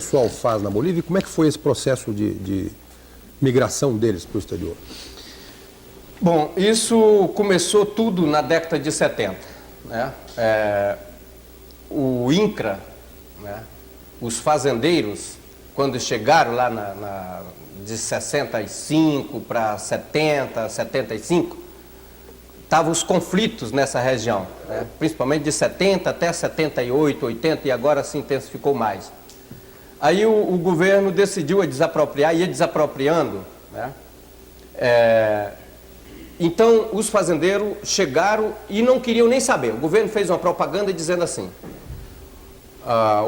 pessoal faz na Bolívia e como é que foi esse processo de migração deles para o exterior? Bom, isso começou tudo na década de 70, né? O INCRA, né? Os fazendeiros, quando chegaram lá de 65 para 70, 75, estavam os conflitos nessa região, né? Principalmente de 70 até 78, 80 e agora se intensificou mais. Aí o governo decidiu desapropriar, ia desapropriando, né? Então os fazendeiros chegaram e não queriam nem saber. O governo fez uma propaganda dizendo assim: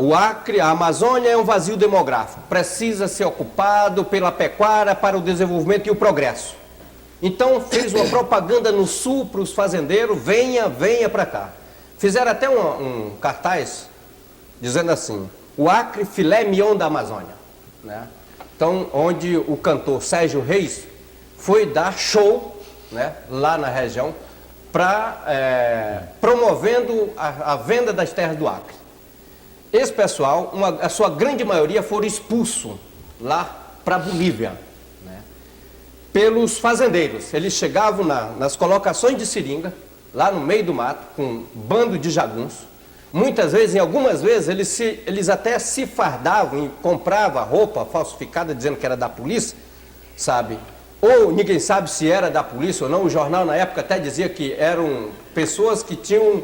o Acre, a Amazônia é um vazio demográfico, precisa ser ocupado pela pecuária para o desenvolvimento e o progresso. Então fez uma propaganda no sul para os fazendeiros: venha, venha para cá. Fizeram até um cartaz dizendo assim: o Acre, filé mignon da Amazônia, né? Então, onde o cantor Sérgio Reis foi dar show, né, lá na região, promovendo a venda das terras do Acre. Esse pessoal, a sua grande maioria, foram expulsos lá para a Bolívia, né, pelos fazendeiros. Eles chegavam nas colocações de seringa, lá no meio do mato, com um bando de jagunços. Muitas vezes, em algumas vezes, eles até se fardavam e compravam roupa falsificada, dizendo que era da polícia, sabe? Ou ninguém sabe se era da polícia ou não. O jornal na época até dizia que eram pessoas que tinham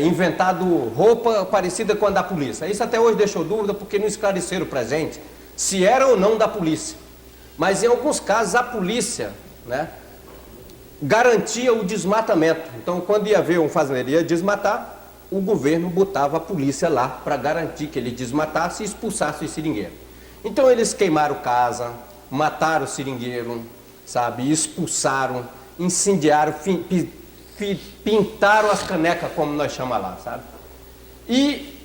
inventado roupa parecida com a da polícia. Isso até hoje deixou dúvida, porque não esclareceram para a gente se era ou não da polícia. Mas em alguns casos a polícia, né, garantia o desmatamento. Então, quando ia haver um fazendeiro ia desmatar, o governo botava a polícia lá para garantir que ele desmatasse e expulsasse o seringueiro. Então eles queimaram casa, mataram o seringueiro, sabe, expulsaram, incendiaram, pintaram as canecas, como nós chamamos lá, sabe? E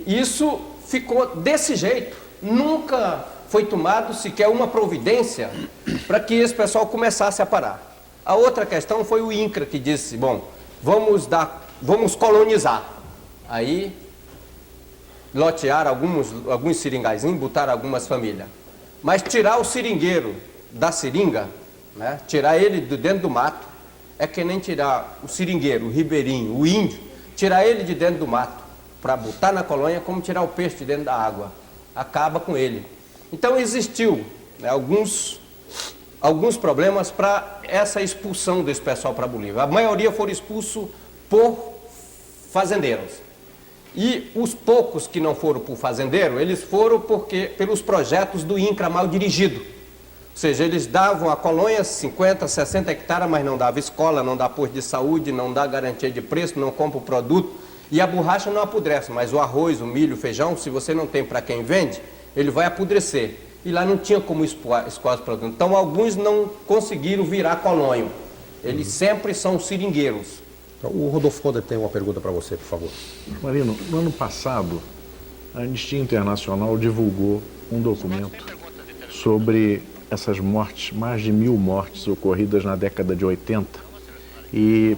isso ficou desse jeito. Nunca foi tomado sequer uma providência para que esse pessoal começasse a parar. A outra questão foi o INCRA, que disse: bom, vamos colonizar. Aí lotearam alguns seringaizinhos, botaram algumas famílias. Mas tirar o seringueiro da seringa, né, tirar ele de dentro do mato, é que nem tirar o seringueiro, o ribeirinho, o índio, tirar ele de dentro do mato para botar na colônia, como tirar o peixe de dentro da água. Acaba com ele. Então existiu, né, alguns problemas para essa expulsão desse pessoal para a Bolívia. A maioria foram expulsos por fazendeiros. E os poucos que não foram por fazendeiro, eles foram pelos projetos do INCRA mal dirigido. Ou seja, eles davam a colônia 50, 60 hectares, mas não dava escola, não dá posto de saúde, não dá garantia de preço, não compra o produto. E a borracha não apodrece, mas o arroz, o milho, o feijão, se você não tem para quem vende, ele vai apodrecer. E lá não tinha como escoar os produtos. Então, alguns não conseguiram virar colônia. Eles sempre são seringueiros. Então, o Rodolfo Roder tem uma pergunta para você, por favor. Marino, no ano passado, a Anistia Internacional divulgou um documento sobre essas mortes, mais de 1000 mortes ocorridas na década de 80, e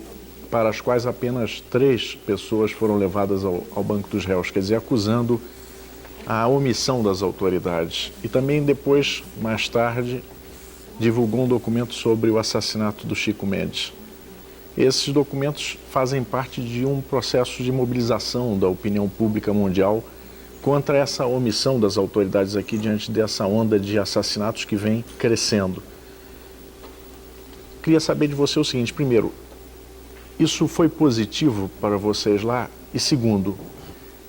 para as quais apenas 3 pessoas foram levadas ao banco dos réus, quer dizer, acusando a omissão das autoridades. E também depois, mais tarde, divulgou um documento sobre o assassinato do Chico Mendes. Esses documentos fazem parte de um processo de mobilização da opinião pública mundial contra essa omissão das autoridades aqui diante dessa onda de assassinatos que vem crescendo. Queria saber de você o seguinte: primeiro, isso foi positivo para vocês lá? E segundo,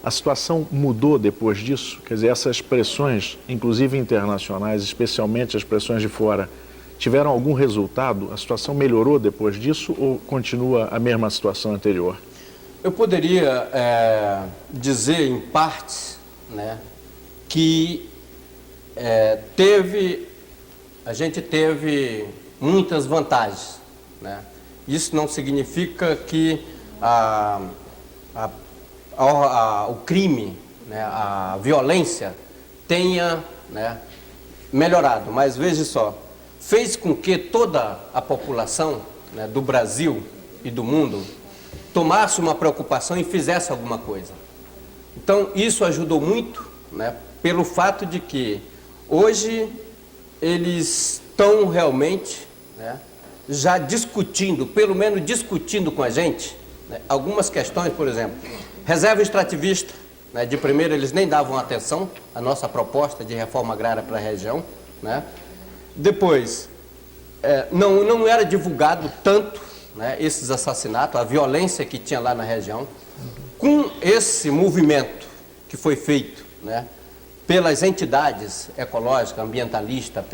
a situação mudou depois disso? Quer dizer, essas pressões, inclusive internacionais, especialmente as pressões de fora, tiveram algum resultado? A situação melhorou depois disso ou continua a mesma situação anterior? Eu poderia dizer, em parte, né, que a gente teve muitas vantagens, né? Isso não significa que o crime, né, a violência tenha, né, melhorado, mas veja só, fez com que toda a população, né, do Brasil e do mundo tomasse uma preocupação e fizesse alguma coisa. Então, isso ajudou muito, né, pelo fato de que hoje eles estão realmente, né, já discutindo, pelo menos discutindo com a gente, né, algumas questões, por exemplo, reserva extrativista, né, de primeiro eles nem davam atenção à nossa proposta de reforma agrária para a região, né, depois não era divulgado tanto, né, esses assassinatos, a violência que tinha lá na região. Com esse movimento que foi feito, né, pelas entidades ecológicas, ambientalistas,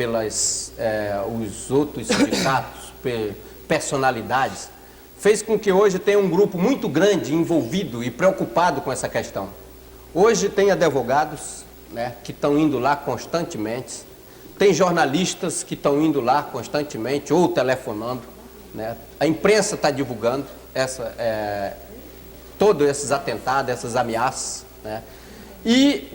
os outros sindicatos, personalidades, fez com que hoje tenha um grupo muito grande envolvido e preocupado com essa questão. Hoje tem advogados, né, que estão indo lá constantemente, tem jornalistas que estão indo lá constantemente ou telefonando, né, a imprensa está divulgando todos esses atentados, essas ameaças, né, e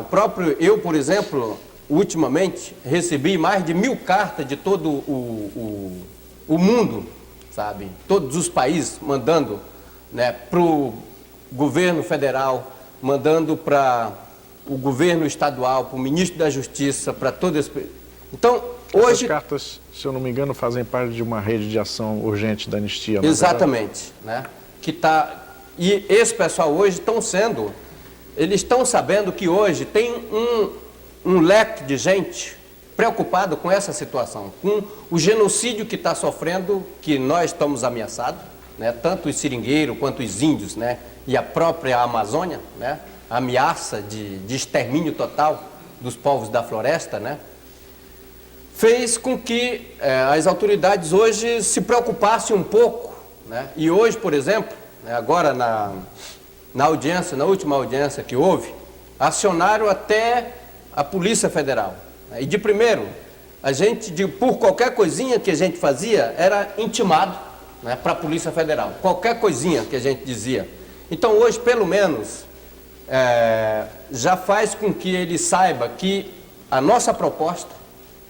o próprio, eu, por exemplo, ultimamente recebi mais de 1000 cartas de todo o mundo, sabe? Todos os países mandando, né, para o governo federal, mandando para o governo estadual, para o ministro da Justiça, para todo esse... Então, hoje... Essas cartas, se eu não me engano, fazem parte de uma rede de ação urgente da Anistia, não é exatamente, né? E esse pessoal hoje eles estão sabendo que hoje tem um leque de gente preocupado com essa situação, com o genocídio que está sofrendo, que nós estamos ameaçados, né, tanto os seringueiros quanto os índios, né, e a própria Amazônia, né, a ameaça de extermínio total dos povos da floresta, né, fez com que as autoridades hoje se preocupassem um pouco, né, e hoje, por exemplo, né, agora na última audiência que houve, acionaram até a Polícia Federal. E de primeiro, por qualquer coisinha que a gente fazia, era intimado, né, para a Polícia Federal. Qualquer coisinha que a gente dizia. Então hoje, pelo menos, já faz com que ele saiba que a nossa proposta,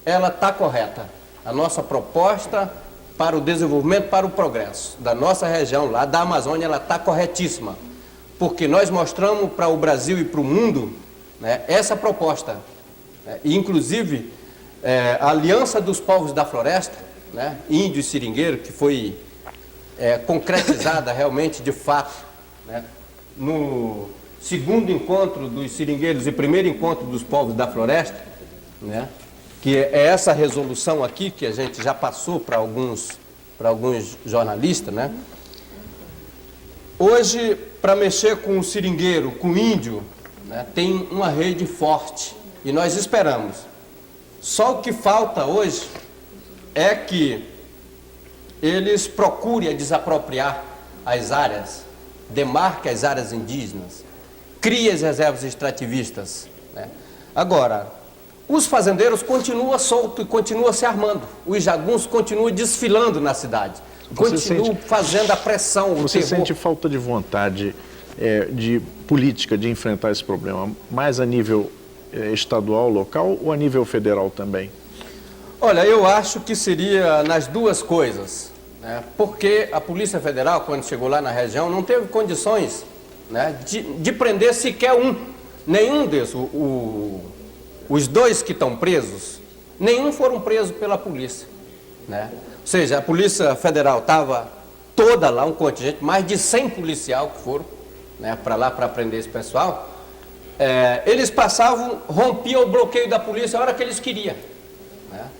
ela está correta. A nossa proposta para o desenvolvimento, para o progresso da nossa região lá, da Amazônia, ela está corretíssima. Porque nós mostramos para o Brasil e para o mundo, né, essa proposta, né, e inclusive a Aliança dos Povos da Floresta, né, índio e seringueiro, que foi concretizada realmente de fato, né, no segundo encontro dos seringueiros e primeiro encontro dos povos da floresta, né, que é essa resolução aqui que a gente já passou para alguns jornalistas, né. Hoje, para mexer com o seringueiro, com o índio, né, tem uma rede forte e nós esperamos. Só o que falta hoje é que eles procurem desapropriar as áreas, demarquem as áreas indígenas, criem as reservas extrativistas, né. Agora, os fazendeiros continuam soltos e continuam se armando. Os jagunços continuam desfilando na cidade. Continuam fazendo a pressão, o Você terror. sente falta de vontade de política de enfrentar esse problema, mais a nível estadual, local ou a nível federal também? Olha, eu acho que seria nas duas coisas, né? Porque a Polícia Federal, quando chegou lá na região, não teve condições, né, de prender sequer nenhum desses. Os dois que estão presos, nenhum foram presos pela polícia, né? Ou seja, a Polícia Federal estava toda lá, um contingente, mais de 100 policiais que foram, né, para lá para prender esse pessoal. Eles rompiam o bloqueio da polícia a hora que eles queriam, né?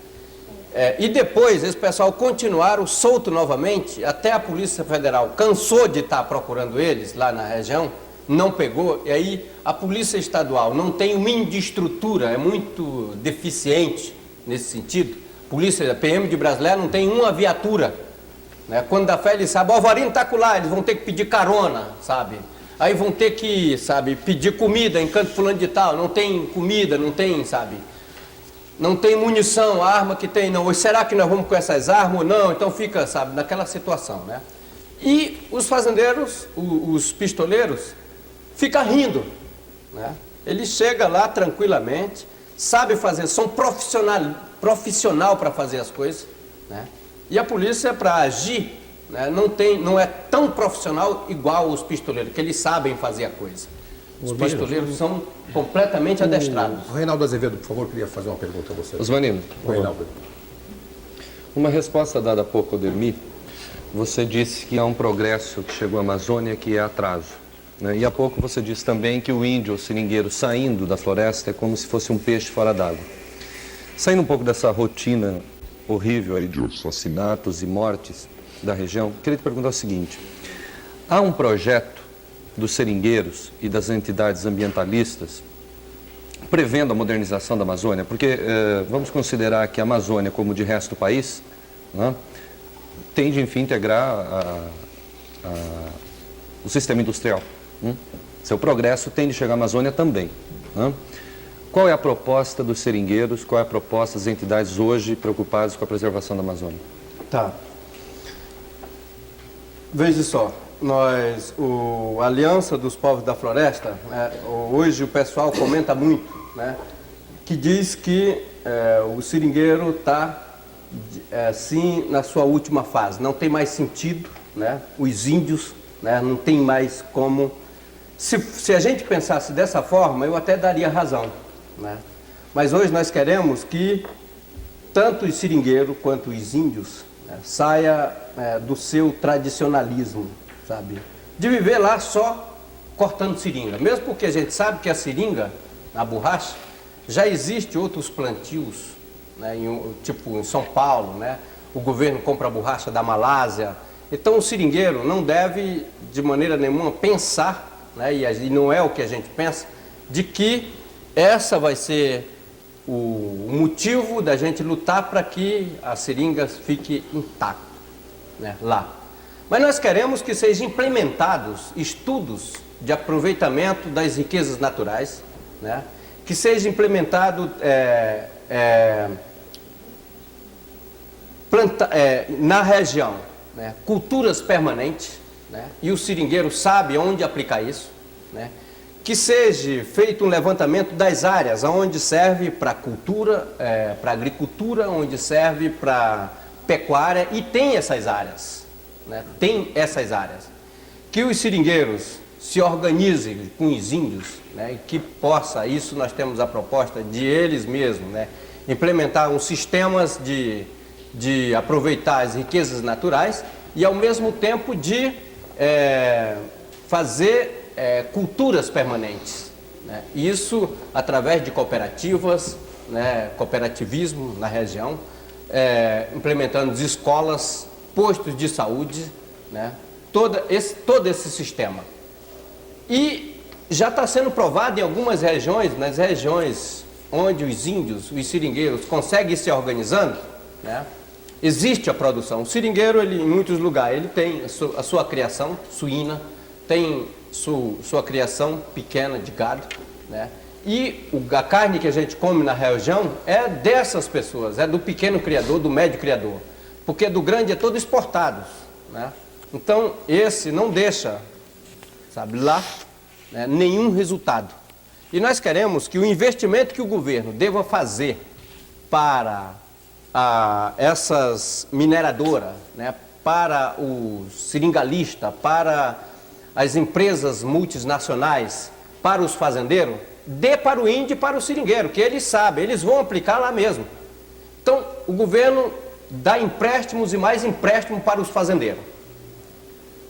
E depois esse pessoal continuaram solto novamente, até a Polícia Federal cansou de estar procurando eles lá na região, não pegou, e aí a Polícia Estadual não tem o mínimo de estrutura, é muito deficiente nesse sentido. Polícia PM de Brasileira não tem uma viatura, né? Quando dá fé, eles sabem, o Alvarino está lá, eles vão ter que pedir carona, sabe? Aí vão ter que, sabe, pedir comida em canto fulano de tal, não tem comida, não tem, sabe? Não tem munição, a arma que tem, não. Ou será que nós vamos com essas armas ou não? Então fica, sabe, naquela situação, né? E os fazendeiros, os pistoleiros, ficam rindo, né? Eles chegam lá tranquilamente, sabem fazer, são profissional para fazer as coisas, né? E a polícia, para agir, né, não é tão profissional igual os pistoleiros, que eles sabem fazer a coisa. Os pistoleiros são completamente adestrados. O Reinaldo Azevedo, por favor, queria fazer uma pergunta a você. Osmanino, O Reinaldo. uma resposta dada há pouco ao Dermi, você disse que há um progresso que chegou à Amazônia que é atraso. Né? E há pouco você disse também que o índio, o seringueiro, saindo da floresta é como se fosse um peixe fora d'água. Saindo um pouco dessa rotina horrível aí de assassinatos e mortes da região, queria te perguntar o seguinte: há um projeto dos seringueiros e das entidades ambientalistas prevendo a modernização da Amazônia? Porque vamos considerar que a Amazônia, como de resto do país, né, tende, enfim, a integrar o sistema industrial. Seu progresso tende a chegar à Amazônia também. Né? Qual é a proposta dos seringueiros, qual é a proposta das entidades hoje preocupadas com a preservação da Amazônia? Tá. Veja só, a Aliança dos Povos da Floresta, hoje o pessoal comenta muito, né, que diz que o seringueiro está, sim, na sua última fase, não tem mais sentido, né, os índios, né, não tem mais como... Se a gente pensasse dessa forma, eu até daria razão, né? Mas hoje nós queremos que tanto os seringueiros quanto os índios saia do seu tradicionalismo, sabe? De viver lá só cortando seringa. Mesmo porque a gente sabe que a seringa, a borracha, já existe outros plantios, né? Tipo em São Paulo, né? O governo compra a borracha da Malásia. Então o seringueiro não deve de maneira nenhuma pensar, né? E não é o que a gente pensa, de que essa vai ser o motivo da gente lutar para que a seringa fique intacta, né, lá. Mas nós queremos que sejam implementados estudos de aproveitamento das riquezas naturais, né, que seja implementado na região, né, culturas permanentes, né, e o seringueiro sabe onde aplicar isso, né, que seja feito um levantamento das áreas, onde serve para cultura, para agricultura, onde serve para pecuária, e tem essas áreas, né? Tem essas áreas. Que os seringueiros se organizem com os índios, né? E que possa, isso nós temos a proposta de eles mesmos, né? Implementar uns sistemas de aproveitar as riquezas naturais e ao mesmo tempo de fazer culturas permanentes, né? Isso através de cooperativas, né? Cooperativismo na região, implementando escolas, postos de saúde, né? Todo esse sistema. E já está sendo provado em algumas regiões, nas regiões onde os índios, os seringueiros conseguem se organizando, né? Existe a produção. O seringueiro, em muitos lugares, ele tem a sua criação suína, tem sua criação pequena de gado, né? E a carne que a gente come na região é dessas pessoas, é do pequeno criador, do médio criador, porque do grande é todo exportado, né? Então esse não deixa, sabe, lá, né, nenhum resultado. E nós queremos que o investimento que o governo deva fazer para essas mineradoras, né, para o seringalista, para as empresas multinacionais, para os fazendeiros, dê para o índio e para o seringueiro, que eles sabem, eles vão aplicar lá mesmo. Então, o governo dá empréstimos e mais empréstimos para os fazendeiros.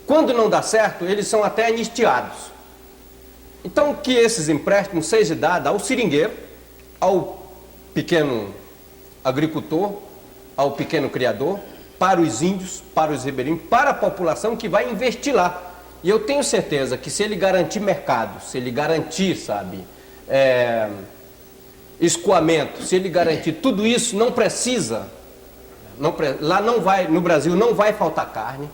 Quando não dá certo, eles são até anistiados. Então, que esses empréstimos sejam dados ao seringueiro, ao pequeno agricultor, ao pequeno criador, para os índios, para os ribeirinhos, para a população que vai investir lá. E eu tenho certeza que se ele garantir mercado, se ele garantir, sabe, escoamento, se ele garantir tudo isso, não precisa, lá não vai, no Brasil não vai faltar carne,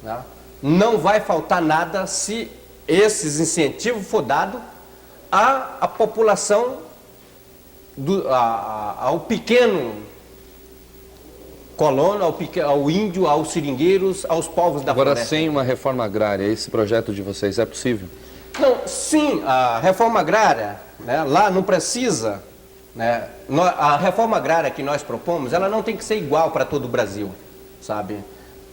né? Não vai faltar nada se esses incentivos for dado à população, ao pequeno colono, ao índio, aos seringueiros, aos povos da floresta. Agora, sem uma reforma agrária, esse projeto de vocês é possível? Não, sim, a reforma agrária, né, lá não precisa, né, a reforma agrária que nós propomos, ela não tem que ser igual para todo o Brasil, sabe?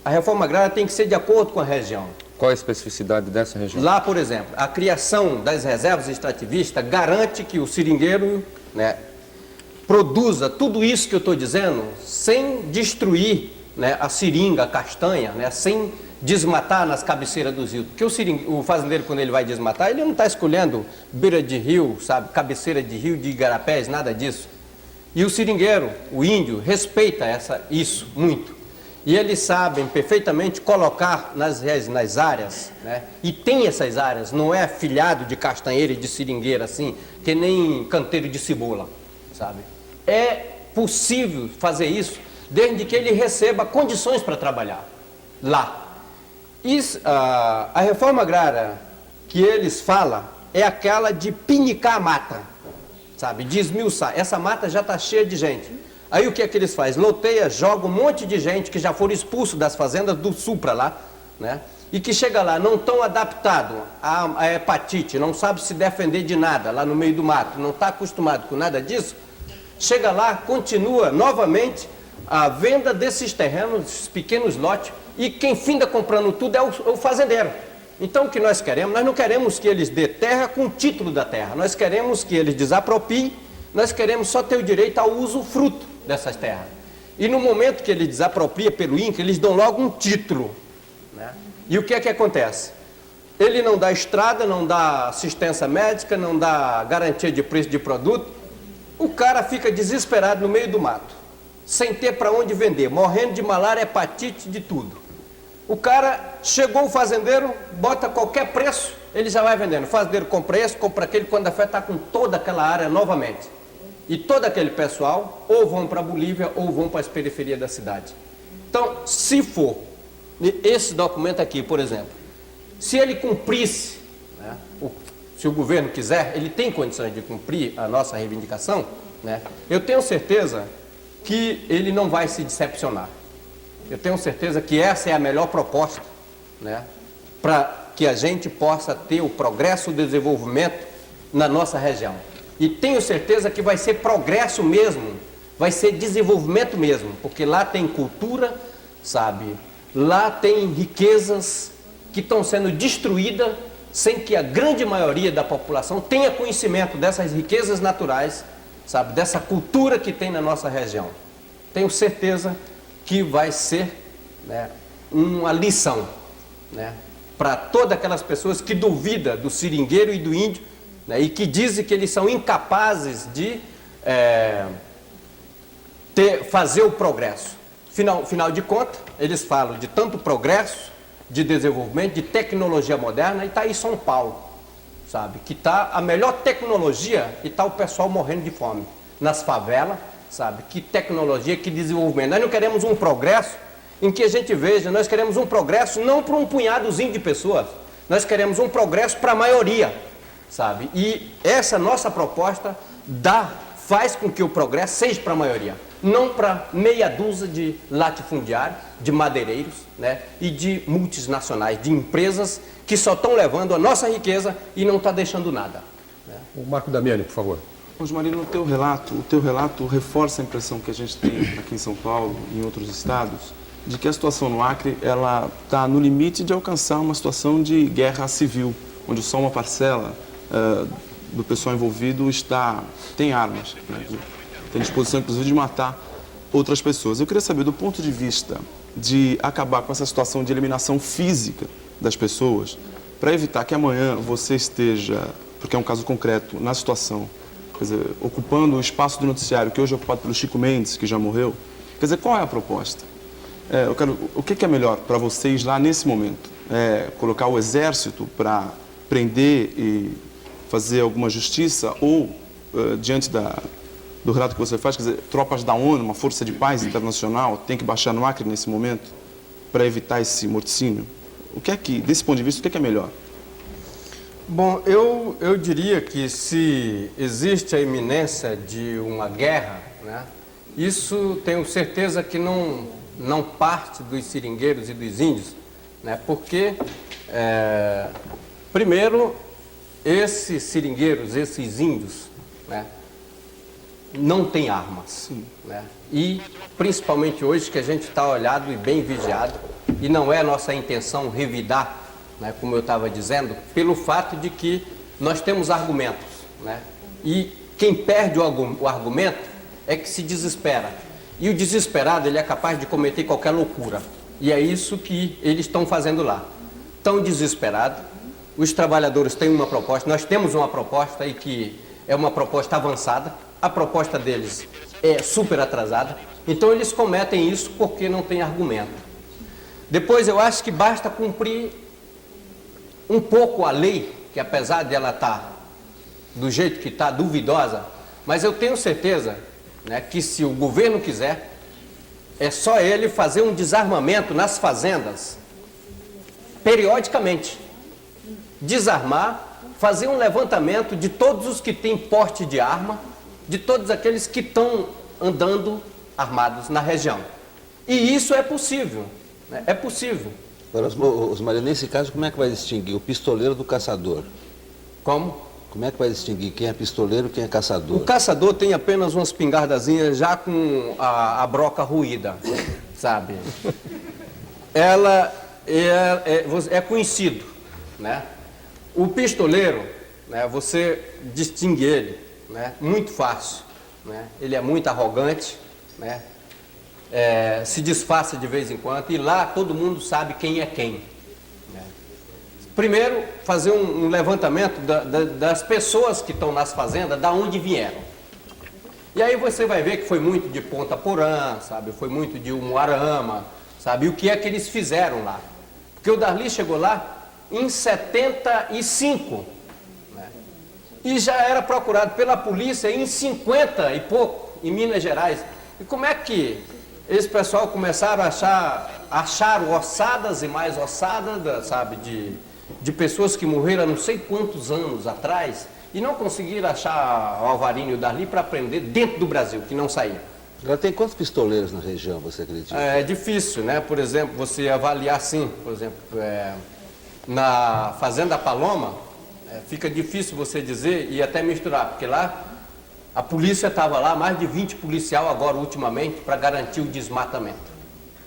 A reforma agrária tem que ser de acordo com a região. Qual a especificidade dessa região? Lá, por exemplo, a criação das reservas extrativistas garante que o seringueiro, né, produza tudo isso que eu estou dizendo sem destruir, né, a seringa, a castanha, né, sem desmatar nas cabeceiras dos rios. Porque o fazendeiro, quando ele vai desmatar, ele não está escolhendo beira de rio, sabe, cabeceira de rio, de igarapés, nada disso. E o seringueiro, o índio, respeita isso muito. E eles sabem perfeitamente colocar nas áreas, né? E tem essas áreas, não é filhado de castanheira e de seringueira assim, que nem canteiro de cebola, sabe? É possível fazer isso desde que ele receba condições para trabalhar lá. A reforma agrária que eles falam é aquela de pinicar a mata, sabe? De esmiuçar. Essa mata já está cheia de gente. Aí o que é que eles fazem? Loteia, joga um monte de gente que já foram expulsos das fazendas do sul para lá, né? E que chega lá, não estão adaptados à hepatite, não sabe se defender de nada lá no meio do mato, não está acostumado com nada disso, chega lá, continua novamente a venda desses terrenos, esses pequenos lotes, e quem finda comprando tudo é o fazendeiro. Então o que nós queremos? Nós não queremos que eles dê terra com o título da terra, nós queremos que eles desapropriem, nós queremos só ter o direito ao usufruto dessas terras. E no momento que ele desapropria pelo INCRA, eles dão logo um título, né? E o que é que acontece? Ele não dá estrada, não dá assistência médica, não dá garantia de preço de produto. O cara fica desesperado no meio do mato, sem ter para onde vender, morrendo de malária, hepatite, de tudo. O cara, chegou o fazendeiro, bota qualquer preço, ele já vai vendendo. O fazendeiro compra esse, compra aquele, quando a fé está com toda aquela área novamente. E todo aquele pessoal ou vão para a Bolívia ou vão para as periferias da cidade. Então, se for esse documento aqui, por exemplo, se ele cumprisse, né, se o governo quiser, ele tem condições de cumprir a nossa reivindicação, né, eu tenho certeza que ele não vai se decepcionar. Eu tenho certeza que essa é a melhor proposta, né, para que a gente possa ter o progresso e o desenvolvimento na nossa região. E tenho certeza que vai ser progresso mesmo, vai ser desenvolvimento mesmo, porque lá tem cultura, sabe? Lá tem riquezas que estão sendo destruídas sem que a grande maioria da população tenha conhecimento dessas riquezas naturais, sabe? Dessa cultura que tem na nossa região. Tenho certeza que vai ser, né, uma lição, né, para todas aquelas pessoas que duvidam do seringueiro e do índio, né, e que dizem que eles são incapazes de fazer o progresso. Final de contas, eles falam de tanto progresso, de desenvolvimento, de tecnologia moderna, e está aí São Paulo, sabe? Que está a melhor tecnologia e está o pessoal morrendo de fome nas favelas, sabe? Que tecnologia, que desenvolvimento. Nós não queremos um progresso em que a gente veja, nós queremos um progresso não para um punhadozinho de pessoas, nós queremos um progresso para a maioria, sabe? E essa nossa proposta faz com que o progresso seja para a maioria, não para meia dúzia de latifundiários, de madeireiros, né, e de multinacionais, de empresas que só estão levando a nossa riqueza e não está deixando nada, né? O Marco Damiani, por favor. Rosmarino, o teu relato reforça a impressão que a gente tem aqui em São Paulo e em outros estados, de que a situação no Acre ela está no limite de alcançar uma situação de guerra civil, onde só uma parcela do pessoal envolvido tem armas, né, tem disposição, inclusive, de matar outras pessoas. Eu queria saber, do ponto de vista de acabar com essa situação de eliminação física das pessoas, para evitar que amanhã você esteja, porque é um caso concreto, na situação, quer dizer, ocupando o espaço do noticiário que hoje é ocupado pelo Chico Mendes, que já morreu. Quer dizer, qual é a proposta? O que é melhor para vocês lá nesse momento? Colocar o exército para prender e fazer alguma justiça, ou diante do relato que você faz, quer dizer, tropas da ONU, uma força de paz internacional, tem que baixar no Acre nesse momento para evitar esse morticínio? Desse ponto de vista, o que é melhor? Bom, eu diria que se existe a iminência de uma guerra, né, isso tenho certeza que não parte dos seringueiros e dos índios, né, porque, primeiro, esses seringueiros, esses índios, né, não têm armas. Né? E principalmente hoje que a gente está olhado e bem vigiado, e não é nossa intenção revidar, né, como eu estava dizendo, pelo fato de que nós temos argumentos. Né? E quem perde o argumento é que se desespera. E o desesperado ele é capaz de cometer qualquer loucura. E é isso que eles estão fazendo lá. Tão desesperado. Os trabalhadores têm uma proposta, nós temos uma proposta aí que é uma proposta avançada. A proposta deles é super atrasada. Então eles cometem isso porque não tem argumento. Depois eu acho que basta cumprir um pouco a lei, que apesar de ela estar do jeito que está, duvidosa, mas eu tenho certeza, né, que se o governo quiser, é só ele fazer um desarmamento nas fazendas, periodicamente. Desarmar, fazer um levantamento de todos os que têm porte de arma, de todos aqueles que estão andando armados na região. E isso é possível, né? É possível. Agora, Osmar, nesse caso, como é que vai distinguir o pistoleiro do caçador? Como? Como é que vai distinguir quem é pistoleiro e quem é caçador? O caçador tem apenas umas espingardazinhas já com a broca ruída, sabe? Ela é conhecido, né? O pistoleiro, né, você distingue ele, né, muito fácil. Né? Ele é muito arrogante, né? Se disfarça de vez em quando e lá todo mundo sabe quem é quem. Né? Primeiro, fazer um levantamento das pessoas que estão nas fazendas, da onde vieram. E aí você vai ver que foi muito de Ponta Porã, sabe? Foi muito de Umuarama, sabe? E o que é que eles fizeram lá? Porque o Darli chegou lá em 75, né? E já era procurado pela polícia em 50 e pouco, em Minas Gerais. E como é que esse pessoal começaram a acharam ossadas e mais ossadas, sabe, de pessoas que morreram há não sei quantos anos atrás e não conseguiram achar o Alvarinho e o Darli para prender dentro do Brasil, que não saía. Agora, tem quantos pistoleiros na região, você acredita? É difícil, né? Por exemplo, você avaliar assim, por exemplo, na Fazenda Paloma, fica difícil você dizer e até misturar, porque lá a polícia estava lá, mais de 20 policiais agora ultimamente, para garantir o desmatamento.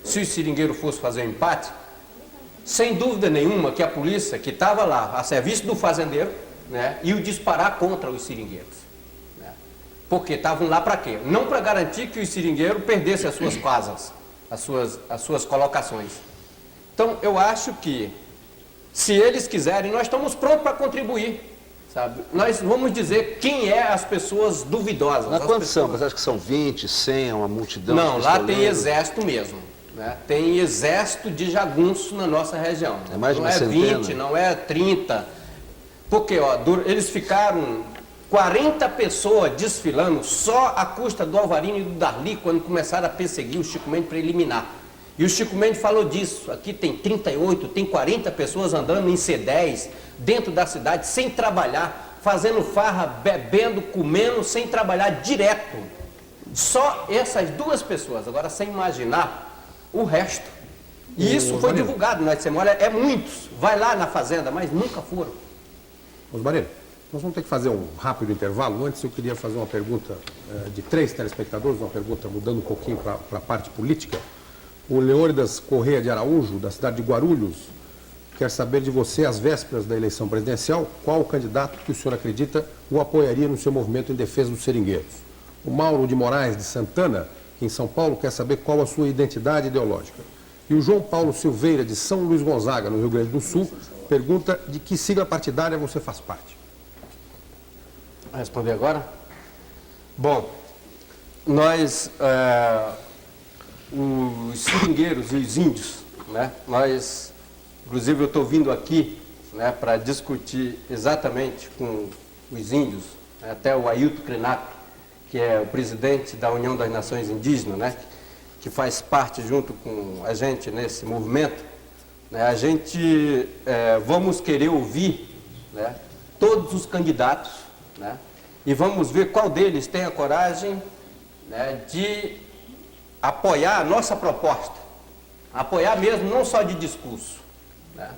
Se o seringueiro fosse fazer um empate, sem dúvida nenhuma que a polícia que estava lá a serviço do fazendeiro, né, ia disparar contra os seringueiros. Né? Porque estavam lá para quê? Não para garantir que o seringueiro perdesse as suas casas, as suas colocações. Então eu acho que se eles quiserem, nós estamos prontos para contribuir, sabe? Nós vamos dizer quem é as pessoas duvidosas. Mas quantos são? Você acha que são 20, 100, uma multidão? Não, lá tem exército mesmo. Né? Tem exército de jagunço na nossa região. É mais de uma centena? Não é 20, não é 30. Porque ó, eles ficaram 40 pessoas desfilando só à custa do Alvarinho e do Darli quando começaram a perseguir o Chico Mendes para eliminar. E o Chico Mendes falou disso, aqui tem 38, tem 40 pessoas andando em C10, dentro da cidade, sem trabalhar, fazendo farra, bebendo, comendo, sem trabalhar direto. Só essas duas pessoas, agora sem imaginar o resto. E isso foi divulgado na Semana, é muitos, vai lá na fazenda, mas nunca foram. Osmarino, nós vamos ter que fazer um rápido intervalo. Antes eu queria fazer uma pergunta de 3 telespectadores, uma pergunta mudando um pouquinho para a parte política. O Leônidas Correia de Araújo, da cidade de Guarulhos, quer saber de você, às vésperas da eleição presidencial, qual o candidato que o senhor acredita o apoiaria no seu movimento em defesa dos seringueiros. O Mauro de Moraes, de Santana, em São Paulo, quer saber qual a sua identidade ideológica. E o João Paulo Silveira, de São Luís Gonzaga, no Rio Grande do Sul, pergunta de que sigla partidária você faz parte. Vai responder agora? Bom, nós... os seringueiros e os índios, né? Nós, inclusive eu estou vindo aqui, né, para discutir exatamente com os índios, né, até o Ailton Krenak, que é o presidente da União das Nações Indígenas, né, que faz parte junto com a gente nesse movimento, né, a gente vamos querer ouvir, né, todos os candidatos, né, e vamos ver qual deles tem a coragem, né, de apoiar a nossa proposta, apoiar mesmo, não só de discurso. Né?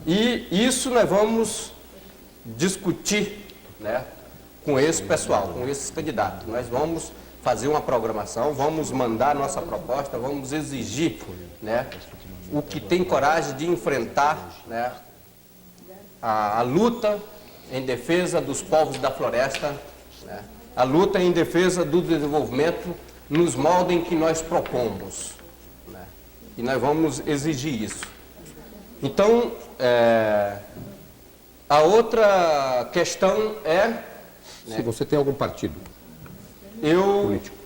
E isso nós vamos discutir, né, com esse pessoal, com esses candidatos. Nós vamos fazer uma programação, vamos mandar nossa proposta, vamos exigir, né, o que tem coragem de enfrentar, né, a luta em defesa dos povos da floresta, né, a luta em defesa do desenvolvimento nos moldes em que nós propomos, né, e nós vamos exigir isso. Então, a outra questão é... Se você tem algum partido Eu político.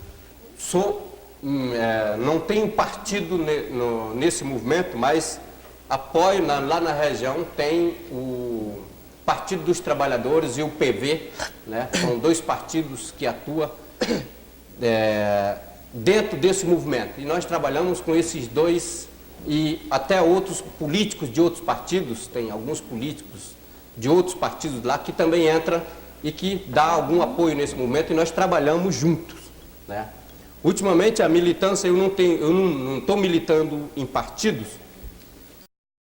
não tenho partido nesse movimento, mas apoio, lá na região tem o Partido dos Trabalhadores e o PV, né? São dois partidos que atuam dentro desse movimento. E nós trabalhamos com esses dois e até outros políticos de outros partidos, tem alguns políticos de outros partidos lá que também entram e que dá algum apoio nesse movimento, e nós trabalhamos juntos, né? Ultimamente a militância, eu não estou militando em partidos,